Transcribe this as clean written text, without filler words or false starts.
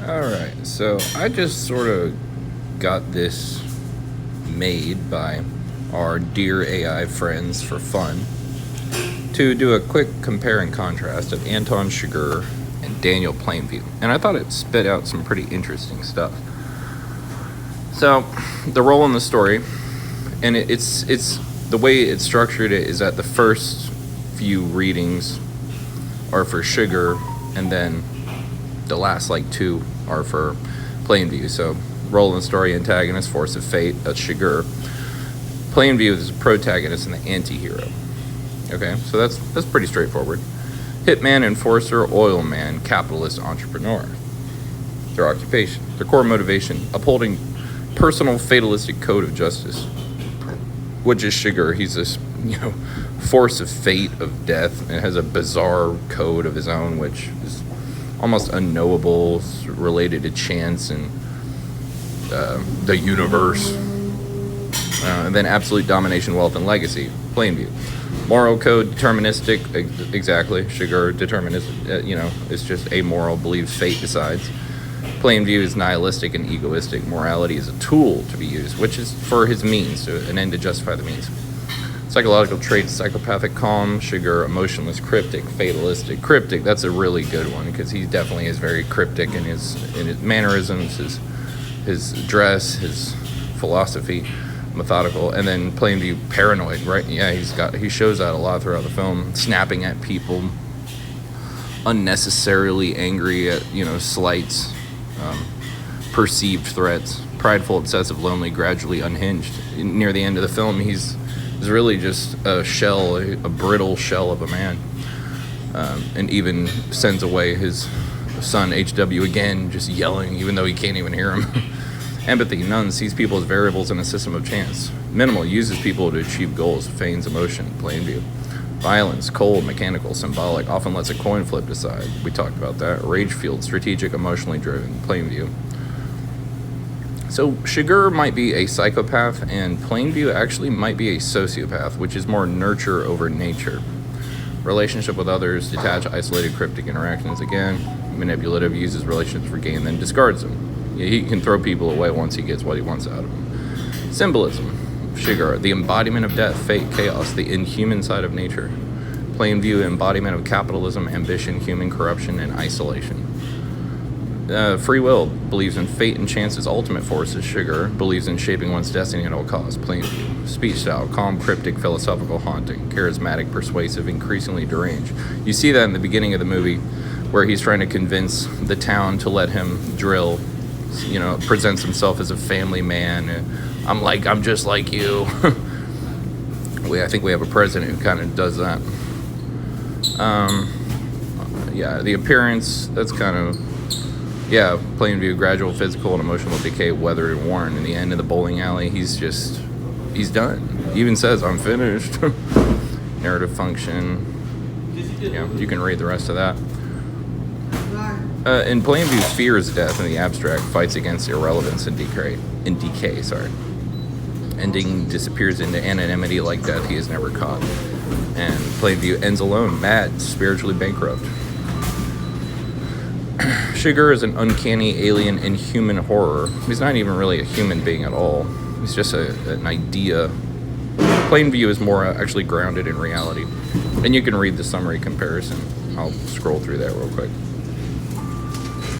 Alright, so I just sort of got this made by our dear AI friends for fun to do a quick compare and contrast of Anton Chigurh and Daniel Plainview. And I thought it spit out some pretty interesting stuff. So, the role in the story, and it's the way it's structured it is that the first few readings are for Chigurh, and then the last two are for Plainview. So role in the story: antagonist, force of fate, that's Chigurh. Plainview is the protagonist and the anti-hero. Okay, so that's pretty straightforward. Hitman, enforcer, oil man, capitalist, entrepreneur. Their occupation, their core motivation: upholding personal fatalistic code of justice, which is Chigurh. He's this force of fate, of death, and has a bizarre code of his own, which is almost unknowable, related to chance and the universe. And then absolute domination, wealth, and legacy, Plainview. Moral code, deterministic, exactly. Chigurh, deterministic, it's just amoral, believes fate decides. Plainview is nihilistic and egoistic. Morality is a tool to be used, which is for his means, an end to justify the means. Psychological traits: psychopathic, calm. Chigurh, emotionless, cryptic, fatalistic. Cryptic, that's a really good one because he definitely is very cryptic in his mannerisms, his dress, his philosophy. Methodical. And then Plainview, paranoid, right? Yeah, he shows that a lot throughout the film, snapping at people, unnecessarily angry at slights, perceived threats, prideful, obsessive, lonely, gradually unhinged. Near the end of the film, he's really just a brittle shell of a man, and even sends away his son HW again, just yelling even though he can't even hear him. Empathy: none, sees people as variables in a system of chance. Minimal, uses people to achieve goals, feigns emotion, Plainview. Violence: cold, mechanical, symbolic, often lets a coin flip decide. We talked about that. Rage fueled, strategic, emotionally driven, Plainview. So Chigurh might be a psychopath, and Plainview actually might be a sociopath, which is more nurture over nature. Relationship with others: detached, isolated, cryptic interactions. Again, manipulative, uses relationships for gain, then discards them. He can throw people away once he gets what he wants out of them. Symbolism: Chigurh, the embodiment of death, fate, chaos, the inhuman side of nature. Plainview, embodiment of capitalism, ambition, human corruption, and isolation. Free will: believes in fate and chance as ultimate forces. Chigurh believes in shaping one's destiny at all costs. Plainview. Speech style: calm, cryptic, philosophical, haunting, charismatic, persuasive, increasingly deranged. You see that in the beginning of the movie where he's trying to convince the town to let him drill. Presents himself as a family man. I'm just like you. I think we have a president who kind of does that. The appearance, that's kind of, Plainview: gradual physical and emotional decay, weathered and worn. In the end of the bowling alley, he's done. He even says, "I'm finished." Narrative function. You can read the rest of that. In Plainview, fears death in the abstract, fights against irrelevance and decay. Ending disappears into anonymity like death he is never caught. And Plainview ends alone, mad, spiritually bankrupt. Chigurh is an uncanny, alien, inhuman horror. He's not even really a human being at all. He's just an idea. Plainview is more actually grounded in reality. And you can read the summary comparison. I'll scroll through that real quick.